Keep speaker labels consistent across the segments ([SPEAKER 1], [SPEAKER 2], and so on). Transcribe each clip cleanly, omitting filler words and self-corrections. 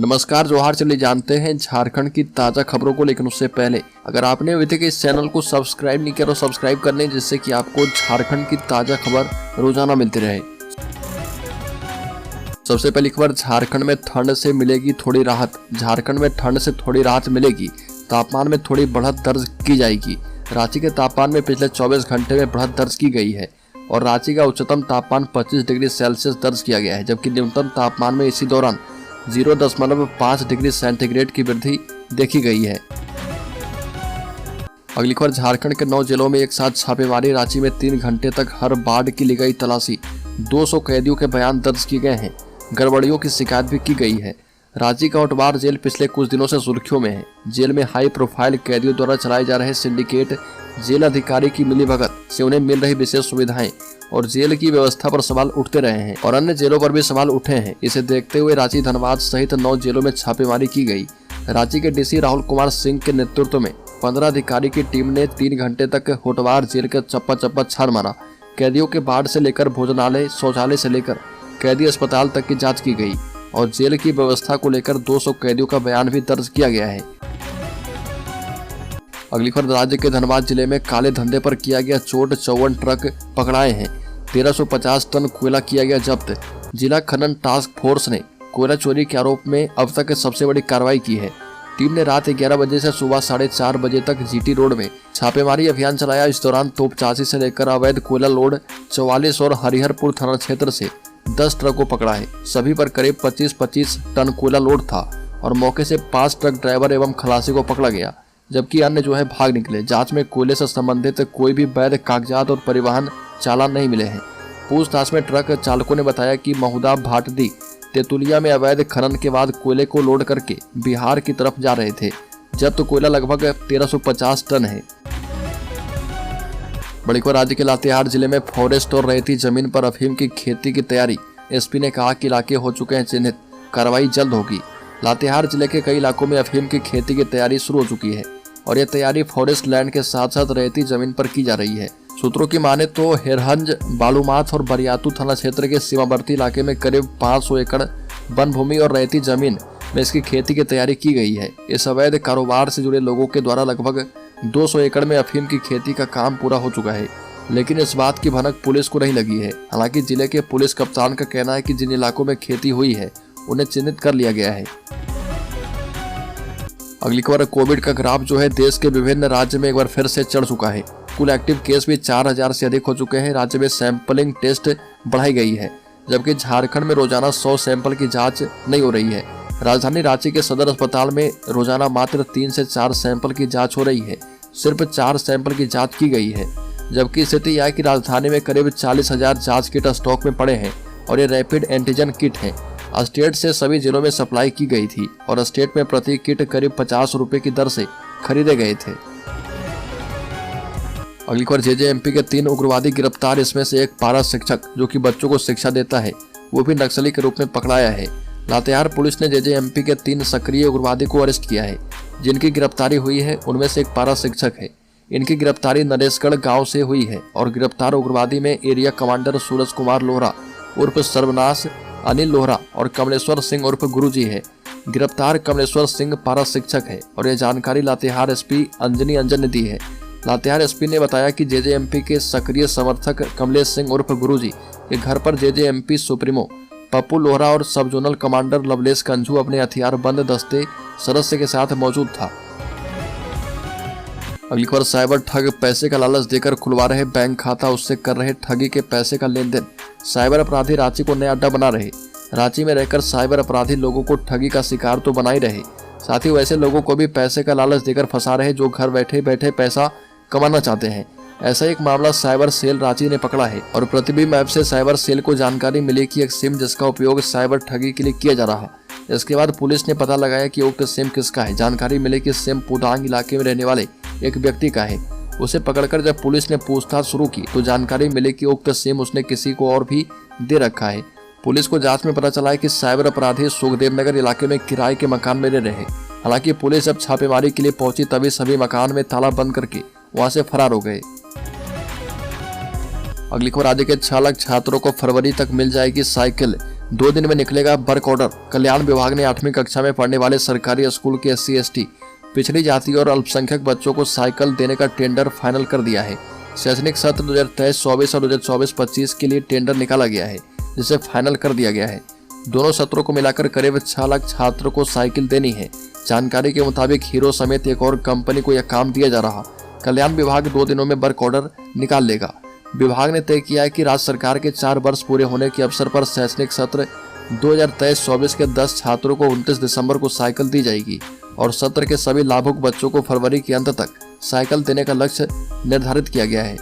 [SPEAKER 1] नमस्कार जोहार। चलिए जानते हैं झारखंड की ताज़ा खबरों को, लेकिन उससे पहले अगर आपने अभी तक इस चैनल को सब्सक्राइब नहीं किया तो सब्सक्राइब कर लें, जिससे कि आपको झारखंड की ताज़ा खबर रोजाना मिलती रहे। सबसे पहली खबर, झारखंड में ठंड से मिलेगी थोड़ी राहत। झारखंड में ठंड से थोड़ी राहत मिलेगी, तापमान में थोड़ी बढ़त दर्ज की जाएगी। रांची के तापमान में पिछले 24 घंटे में बढ़त दर्ज की गई है और रांची का उच्चतम तापमान 25 डिग्री सेल्सियस दर्ज किया गया है, जबकि न्यूनतम तापमान में इसी दौरान 0.5 डिग्री सेंटीग्रेड की वृद्धि देखी गई है। अगली खबर, झारखंड के 9 जिलों में एक साथ छापेमारी। रांची में 3 घंटे तक हर वार्ड की ली गई तलाशी। 200 कैदियों के बयान दर्ज किए गए हैं। गड़बड़ियों की शिकायत भी की गई है। रांची का ओटवार जेल पिछले कुछ दिनों से सुर्खियों में है। जेल में हाई प्रोफाइल कैदियों द्वारा चलाए जा रहे सिंडिकेट, जेल अधिकारी की मिलीभगत से उन्हें मिल रही विशेष सुविधाएं और जेल की व्यवस्था पर सवाल उठते रहे हैं और अन्य जेलों पर भी सवाल उठे हैं। इसे देखते हुए रांची, धनबाद सहित 9 जेलों में छापेमारी की गई। रांची के डीसी राहुल कुमार सिंह के नेतृत्व में 15 अधिकारी की टीम ने 3 घंटे तक होटवार जेल का चप्पा चप्पा छान मारा। कैदियों के वार्ड से लेकर भोजनालय, शौचालय से लेकर कैदी अस्पताल तक की जाँच की गई और जेल की व्यवस्था को लेकर 200 कैदियों का बयान भी दर्ज किया गया है। अगली खबर, राज्य के धनबाद जिले में काले धंधे पर किया गया चोट। 54 ट्रक पकड़ाए हैं। 1350 टन कोयला किया गया जब्त। जिला खनन टास्क फोर्स ने कोयला चोरी के आरोप में अब तक सबसे बड़ी कार्रवाई की है। टीम ने रात 11 बजे से सुबह 4:30 बजे तक जीटी रोड में छापेमारी अभियान चलाया। इस दौरान तोपचाची से लेकर अवैध कोयला लोड 44 और हरिहरपुर थाना क्षेत्र से 10 ट्रक को पकड़ा है। सभी पर करीब 25-25 टन कोयला लोड था और मौके से 5 ट्रक ड्राइवर एवं खलासी को पकड़ा गया, जबकि अन्य भाग निकले। जांच में कोयले से संबंधित कोई भी वैध कागजात और परिवहन चालान नहीं मिले हैं। पूछताछ में ट्रक चालकों ने बताया कि महुदा भाटदी तेतुलिया में अवैध खनन के बाद कोयले को लोड करके बिहार की तरफ जा रहे थे। जब्त तो कोयला लगभग 1350 टन है। बड़ी खबर, राज्य के लातेहार जिले में फॉरेस्ट और रेती जमीन पर अफीम की खेती की तैयारी। एसपी ने कहा कि इलाके हो चुके हैं चिन्हित, कार्रवाई जल्द होगी। लातेहार जिले के कई इलाकों में अफीम की खेती की तैयारी शुरू हो चुकी है और यह तैयारी फॉरेस्ट लैंड के साथ साथ रेती जमीन पर की जा रही है। सूत्रों की माने तो हेरहंज, बालूमाथ और बरियातू थाना क्षेत्र के सीमावर्ती इलाके में करीब 500 एकड़ वन भूमि और रेती जमीन में इसकी खेती की तैयारी की गई है। इस अवैध कारोबार से जुड़े लोगों के द्वारा लगभग 200 एकड़ में अफीम की खेती का काम पूरा हो चुका है, लेकिन इस बात की भनक पुलिस को नहीं लगी है। हालांकि जिले के पुलिस कप्तान का कहना है कि जिन इलाकों में खेती हुई है उन्हें चिन्हित कर लिया गया है। अगली खबर, कोविड का ग्राफ देश के विभिन्न राज्य में एक बार फिर से चढ़ चुका है। कुल एक्टिव केस भी 4000 से अधिक हो चुके हैं। राज्य में सैंपलिंग टेस्ट बढ़ाई गई है, जबकि झारखंड में रोजाना 100 सैंपल की जांच नहीं हो रही है। राजधानी रांची के सदर अस्पताल में रोजाना मात्र 3 से 4 सैंपल की जांच हो रही है। सिर्फ 4 सैंपल की जांच की गई है, जबकि स्थिति यह है कि राजधानी में करीब 40,000 जांच किट स्टॉक में पड़े हैं और ये रैपिड एंटीजन किट है। स्टेट से सभी जिलों में सप्लाई की गई थी और स्टेट में प्रति किट करीब 50 रुपए की दर से खरीदे गए थे। अगली खबर, जेजेएमपी के 3 उग्रवादी गिरफ्तार। इसमें से एक पारा शिक्षक जो कि बच्चों को शिक्षा देता है, वो भी नक्सली के रूप में पकड़ाया है। लातेहार पुलिस ने जेजेएमपी के 3 सक्रिय उग्रवादी को अरेस्ट किया है, जिनकी गिरफ्तारी हुई है। उनमें से एक पारा शिक्षक है। इनकी गिरफ्तारी नरेशगढ़ गाँव से हुई है और गिरफ्तार उग्रवादी में एरिया कमांडर सूरज कुमार लोहरा उर्फ सर्वनाश, अनिल लोहरा और कमलेश्वर सिंह उर्फ गुरुजी है। गिरफ्तार कमलेश्वर सिंह पारा शिक्षक है और यह जानकारी लातेहार एसपी अंजनी अंजन ने दी है। लातेहार एसपी ने बताया कि जेजेएमपी के सक्रिय समर्थक कमलेश सिंह उर्फ गुरुजी के घर पर जेजेएमपी सुप्रीमो पप्पू लोहरा और सब जोनल कमांडर लवलेश कंजू अपने हथियार बंद दस्ते सदस्य के साथ मौजूद था। अगली खबर, साइबर ठग पैसे का लालच देकर खुलवा रहे बैंक खाता, उससे कर रहे ठगी के पैसे का लेन देन। साइबर अपराधी रांची को नया अड्डा बना रहे। रांची में रहकर साइबर अपराधी लोगों को ठगी का शिकार तो बना ही रहे, साथ ही वैसे लोगों को भी पैसे का लालच देकर फंसा रहे जो घर बैठे बैठे पैसा कमाना चाहते हैं। ऐसा एक मामला साइबर सेल रांची ने पकड़ा है और प्रतिबिंब ऐप से साइबर सेल को जानकारी मिली कि एक सिम जिसका उपयोग साइबर ठगी के लिए किया जा रहा। इसके बाद पुलिस ने पता लगाया कि उक्त सिम किसका है। जानकारी मिली कि सिम पुदांग इलाके में रहने वाले एक व्यक्ति का है। उसे पकड़कर जब पुलिस ने पूछताछ शुरू की तो जानकारी मिली कि उक्त सिम उसने किसी को और भी दे रखा है। पुलिस को जांच में पता चला है कि साइबर अपराधी सुखदेव नगर इलाके में किराए के मकान में रह रहे। हालांकि पुलिस जब छापेमारी के लिए पहुंची तभी सभी मकान में ताला बंद करके वहां से फरार हो गए। अगली खबर, राज्य के 6 लाख छात्रों को फरवरी तक मिल जाएगी साइकिल। 2 दिन में निकलेगा वर्क ऑर्डर। कल्याण विभाग ने 8वीं कक्षा में पढ़ने वाले सरकारी स्कूल के SC/ST, पिछड़ी जाति और अल्पसंख्यक बच्चों को साइकिल देने का टेंडर फाइनल कर दिया है। शैक्षणिक सत्र 2023-24 और 2024-25 के लिए टेंडर निकाला गया है, जिसे फाइनल कर दिया गया है। दोनों सत्रों को मिलाकर करीब 6 लाख छात्रों को साइकिल देनी है। जानकारी के मुताबिक हीरो समेत एक और कंपनी को यह काम दिया जा रहा। कल्याण विभाग 2 दिनों में वर्क ऑर्डर निकाल लेगा। विभाग ने तय किया है कि राज्य सरकार के 4 वर्ष पूरे होने के अवसर पर शैक्षणिक सत्र 2023-24 के 10 छात्रों को 29 दिसंबर को साइकिल दी जाएगी और सत्र के सभी लाभुक बच्चों को फरवरी के अंत तक साइकिल देने का लक्ष्य निर्धारित किया गया है।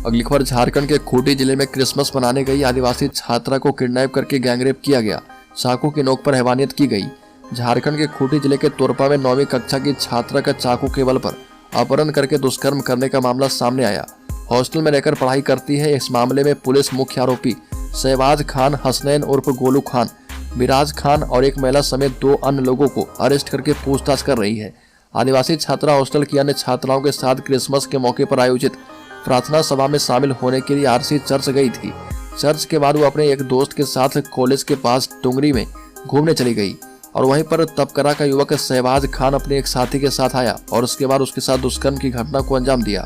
[SPEAKER 1] अगली खबर, झारखंड के खूंटी जिले में क्रिसमस मनाने गई आदिवासी छात्रा को किडनैप करके गैंगरेप किया गया। चाकू की नोक पर हैवानियत की गई। झारखंड के खूंटी जिले के तोरपा में 9वीं कक्षा की छात्रा का चाकू के बल पर अपहरण करके दुष्कर्म करने का मामला सामने आया। हॉस्टल में रहकर पढ़ाई करती है। इस मामले में पुलिस मुख्य आरोपी शहबाज खान हसनैन उर्फ गोलू खान, मिराज खान और एक महिला समेत 2 अन्य लोगों को अरेस्ट करके पूछताछ कर रही है। आदिवासी छात्रा हॉस्टल की अन्य छात्राओं के साथ क्रिसमस के मौके पर आयोजित प्रार्थना सभा में शामिल होने के लिए RC चर्च गई थी। चर्च के बाद वो अपने एक दोस्त के साथ कॉलेज के पास टुंगरी में घूमने चली गई और वहीं पर तबकरा का युवक शहबाज खान अपने एक साथी के साथ आया और उसके बाद उसके साथ दुष्कर्म की घटना को अंजाम दिया।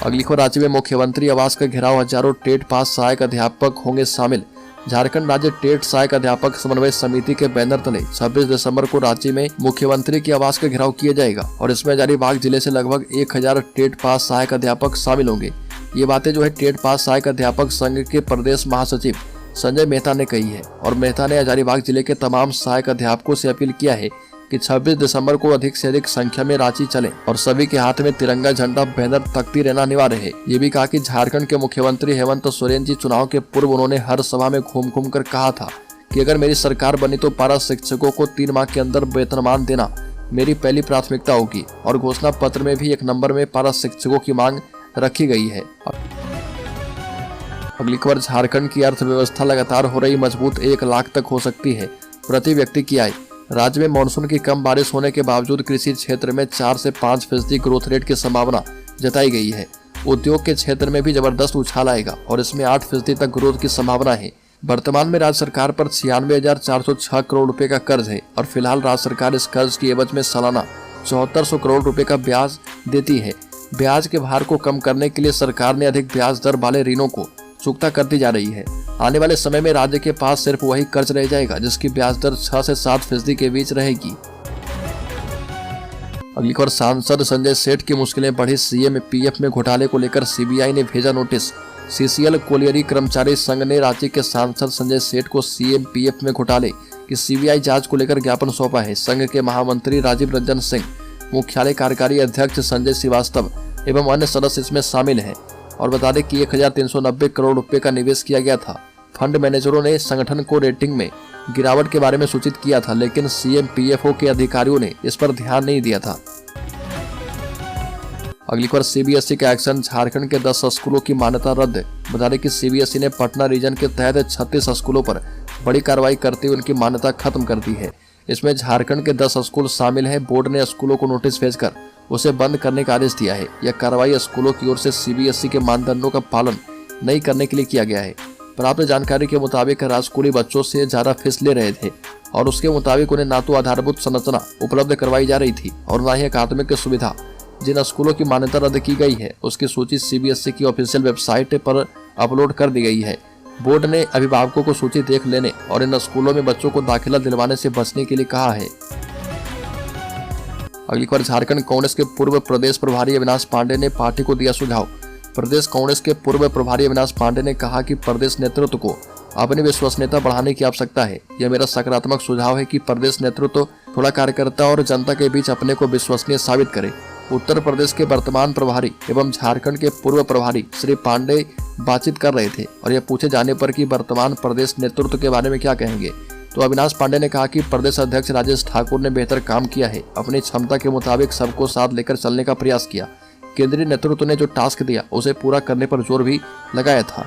[SPEAKER 1] अगली खबर, राज्य में मुख्यमंत्री आवास का घेराव, हजारों टेट पास सहायक अध्यापक होंगे शामिल। झारखंड राज्य टेट सहायक अध्यापक समन्वय समिति के बैनर तले 26 दिसंबर को राज्य में मुख्यमंत्री के आवास का घेराव किया जाएगा और इसमें हजारीबाग जिले से लगभग 1000 टेट पास सहायक अध्यापक शामिल होंगे। ये बातें जो है टेट पास सहायक अध्यापक संघ के प्रदेश महासचिव संजय मेहता ने कही है और मेहता ने हजारीबाग जिले के तमाम सहायक अध्यापकों से अपील किया है कि 26 दिसंबर को अधिक से अधिक संख्या में रांची चलें और सभी के हाथ में तिरंगा झंडा बैनर तख्ती रहना अनिवार्य है। ये भी कहा कि झारखंड के मुख्यमंत्री हेमंत सोरेन जी चुनाव के पूर्व उन्होंने हर सभा में घूम घूम कर कहा था कि अगर मेरी सरकार बनी तो पारा शिक्षकों को 3 माह के अंदर वेतनमान देना मेरी पहली प्राथमिकता होगी और घोषणा पत्र में भी 1 नंबर में पारा शिक्षकों की मांग रखी गई है। अगली खबर, झारखंड की अर्थव्यवस्था लगातार हो रही मजबूत, 1 लाख तक हो सकती है प्रति व्यक्ति की आय। राज्य में मानसून की कम बारिश होने के बावजूद कृषि क्षेत्र में 4 से 5% ग्रोथ रेट की संभावना जताई गई है। उद्योग के क्षेत्र में भी जबरदस्त उछाल आएगा और इसमें 8% तक ग्रोथ की संभावना है। वर्तमान में राज्य सरकार पर 96,406 करोड़ रुपए का कर्ज है और फिलहाल राज्य सरकार इस कर्ज की एवज में सालाना 7400 करोड़ रुपए का ब्याज देती है। ब्याज के भार को कम करने के लिए सरकार ने अधिक ब्याज दर वाले ऋणों को चुकता करती जा रही है। आने वाले समय में राज्य के पास सिर्फ वही कर्ज रह जाएगा जिसकी ब्याज दर 6 से 7% के बीच रहेगी। अगली खबर, सांसद संजय सेठ की मुश्किलें बढ़ी, CM PF में घोटाले को लेकर CBI ने भेजा नोटिस। CCL कोलियरी कर्मचारी संघ ने रांची के सांसद संजय सेठ को CM PF में घोटाले की CBI जांच को लेकर ज्ञापन सौंपा है। संघ के महामंत्री राजीव रंजन सिंह, मुख्यालय कार्यकारी अध्यक्ष संजय श्रीवास्तव एवं अन्य सदस्य इसमें शामिल हैं और बता दें कि 1390 करोड़ रुपए का निवेश किया गया था। फंड मैनेजरों ने संगठन को रेटिंग में गिरावट के बारे में सूचित किया था, लेकिन CM PFO के अधिकारियों ने इस पर ध्यान नहीं दिया था। अगली बार CBSE का एक्शन, झारखंड के 10 स्कूलों की मान्यता रद्द। बता दें कि CBSE ने पटना रीजन के तहत 36 स्कूलों पर बड़ी कार्रवाई करते हुए उनकी मान्यता खत्म कर दी है। इसमें झारखंड के 10 स्कूल शामिल हैं। बोर्ड ने स्कूलों को नोटिस भेजकर उसे बंद करने का आदेश दिया है। यह कार्रवाई स्कूलों की ओर से CBSE के मानदंडों का पालन नहीं करने के लिए किया गया है। प्राप्त जानकारी के मुताबिक राजस्कूली बच्चों से ज्यादा फीस ले रहे थे और उसके मुताबिक उन्हें ना तो आधारभूत संरचना उपलब्ध करवाई जा रही थी और न ही अकादमिक सुविधा। जिन स्कूलों की मान्यता रद्द की गई है उसकी सूची CBSE की ऑफिशियल वेबसाइट पर अपलोड कर दी गई है। बोर्ड ने अभिभावकों को सूची देख लेने और इन स्कूलों में बच्चों को दाखिला दिलवाने से बचने के लिए कहा है। अगली बार, झारखंड कांग्रेस के पूर्व प्रदेश प्रभारी अविनाश पांडे ने पार्टी को दिया सुझाव। प्रदेश कांग्रेस के पूर्व प्रभारी अविनाश पांडे ने कहा कि प्रदेश नेतृत्व को अपनी विश्वसनीयता बढ़ाने की आवश्यकता है। यह मेरा सकारात्मक सुझाव है कि प्रदेश नेतृत्व थोड़ा कार्यकर्ता और जनता के बीच अपने को विश्वसनीय साबित करे। उत्तर प्रदेश के वर्तमान प्रभारी एवं झारखंड के पूर्व प्रभारी श्री पांडे बातचीत कर रहे थे और यह पूछे जाने पर कि वर्तमान प्रदेश नेतृत्व के बारे में क्या कहेंगे, तो अविनाश पांडे ने कहा कि प्रदेश अध्यक्ष राजेश ठाकुर ने बेहतर काम किया है। अपनी क्षमता के मुताबिक सबको साथ लेकर चलने का प्रयास किया। केंद्रीय नेतृत्व ने जो टास्क दिया उसे पूरा करने पर जोर भी लगाया था।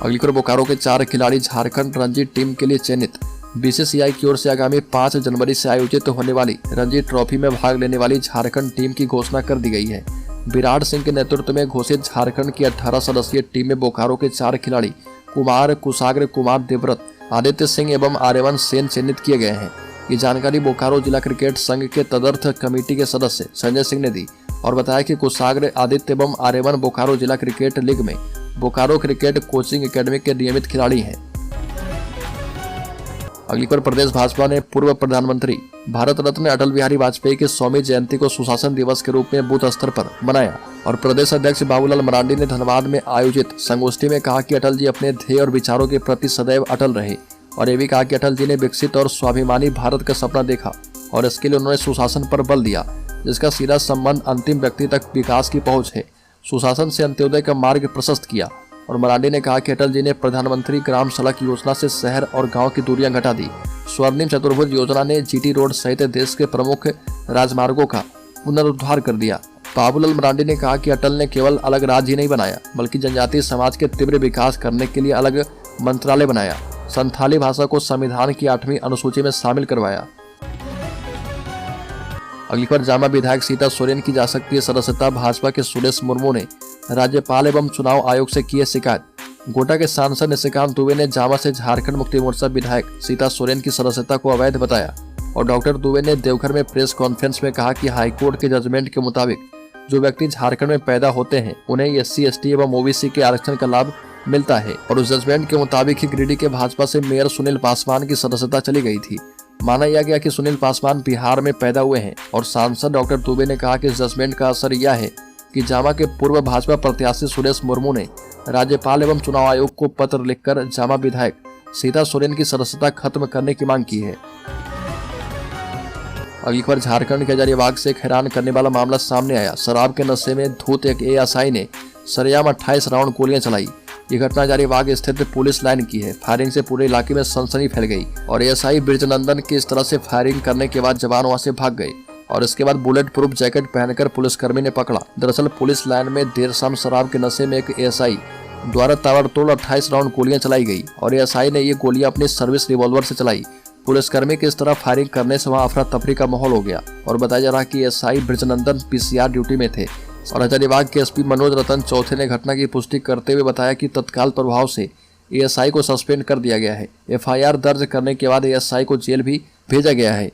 [SPEAKER 1] अगली खबर, बोकारो के 4 खिलाड़ी झारखंड रणजी टीम के लिए चयनित। BCCI की ओर से आगामी 5 जनवरी से आयोजित होने वाली रणजी ट्रॉफी में भाग लेने वाली झारखंड टीम की घोषणा कर दी गई है। विराट सिंह के नेतृत्व में घोषित झारखंड की 18 सदस्यीय टीम में बोकारो के 4 खिलाड़ी कुमार कुशाग्र, कुमार देवव्रत, आदित्य सिंह एवं आर्यवन सेन चयनित किए गए हैं। ये जानकारी बोकारो जिला क्रिकेट संघ के तदर्थ कमेटी के सदस्य संजय सिंह ने दी और बताया कि कुशाग्र, आदित्य एवं आर्यवन बोकारो जिला क्रिकेट लीग में बोकारो क्रिकेट कोचिंग एकेडमी के नियमित खिलाड़ी हैं। अगली पर प्रदेश भाजपा ने पूर्व प्रधानमंत्री भारत रत्न अटल बिहारी वाजपेयी की 100वीं जयंती को सुशासन दिवस के रूप में बूथ स्तर पर मनाया और प्रदेश अध्यक्ष बाबूलाल मरांडी ने धनबाद में आयोजित संगोष्ठी में कहा कि अटल जी अपने ध्येय और विचारों के प्रति सदैव अटल रहे और ये भी कहा कि अटल जी ने विकसित और स्वाभिमानी भारत का सपना देखा और इसके लिए उन्होंने सुशासन पर बल दिया, जिसका सीधा संबंध अंतिम व्यक्ति तक विकास की पहुंच है। सुशासन से अंत्योदय का मार्ग प्रशस्त किया और मरांडी ने कहा कि अटल जी ने प्रधानमंत्री ग्राम सड़क योजना से शहर और गांव की दूरियां घटा दी। स्वर्णिम चतुर्भुज योजना ने जीटी रोड सहित देश के प्रमुख राजमार्गों का पुनरुद्धार कर दिया। बाबूलाल मरांडी ने कहा कि अटल ने केवल अलग राज्य ही नहीं बनाया, बल्कि जनजातीय समाज के तीव्र विकास करने के लिए अलग मंत्रालय बनाया। संथाली भाषा को संविधान की 8वीं अनुसूची में शामिल करवाया। अगली पर जामा विधायक सीता सोरेन की जा सकती है सदस्यता। भाजपा के सुरेश मुर्मू ने राज्यपाल एवं चुनाव आयोग से की है शिकायत। गोटा के सांसद निशिकांत दुबे ने जामा से झारखंड मुक्ति मोर्चा विधायक सीता सोरेन की सदस्यता को अवैध बताया और डॉक्टर दुबे ने देवघर में प्रेस कॉन्फ्रेंस में कहा कि हाईकोर्ट के जजमेंट के मुताबिक जो व्यक्ति झारखंड में पैदा होते हैं उन्हें SC, ST एवं OBC के आरक्षण का लाभ मिलता है और उस जजमेंट के मुताबिक ही गिरिडीह के भाजपा से मेयर सुनील पासवान की सदस्यता चली गई थी। माना यह गया कि सुनील पासवान बिहार में पैदा हुए हैं और सांसद डॉक्टर दुबे ने कहा कि जजमेंट का असर यह है कि जामा के पूर्व भाजपा प्रत्याशी सुरेश मुर्मू ने राज्यपाल एवं चुनाव आयोग को पत्र लिखकर जामा विधायक सीता सोरेन की सदस्यता खत्म करने की मांग की है। अगली खबर झारखंड के हजारीबाग से एक हैरान करने वाला मामला सामने आया। शराब के नशे में धूत एक ASI ने सरेआम 28 राउंड गोलियां चलाई। ये घटना हजारीबाग स्थित पुलिस लाइन की है। फायरिंग से पूरे इलाके में सनसनी फैल गई और ASI ब्रिजनंदन की इस तरह से फायरिंग करने के बाद जवान वहां से भाग गए और इसके बाद बुलेट प्रूफ जैकेट पहनकर पुलिसकर्मी ने पकड़ा। दरअसल पुलिस लाइन में देर शाम शराब के नशे में एक ASI द्वारा ताबड़तोड़ 28 राउंड गोलियां चलाई गई और ASI ने ये गोलियां अपनी सर्विस रिवॉल्वर से चलाई। पुलिसकर्मी की इस तरह फायरिंग करने से वहां अफरा तफरी का माहौल हो गया और बताया जा रहा है कि ASI ब्रिजनंदन PCR ड्यूटी में थे और हजारीबाग के SP मनोज रतन चौथे ने घटना की पुष्टि करते हुए बताया कि तत्काल प्रभाव से ASI को सस्पेंड कर दिया गया है। FIR दर्ज करने के बाद ASI को जेल भी भेजा गया है।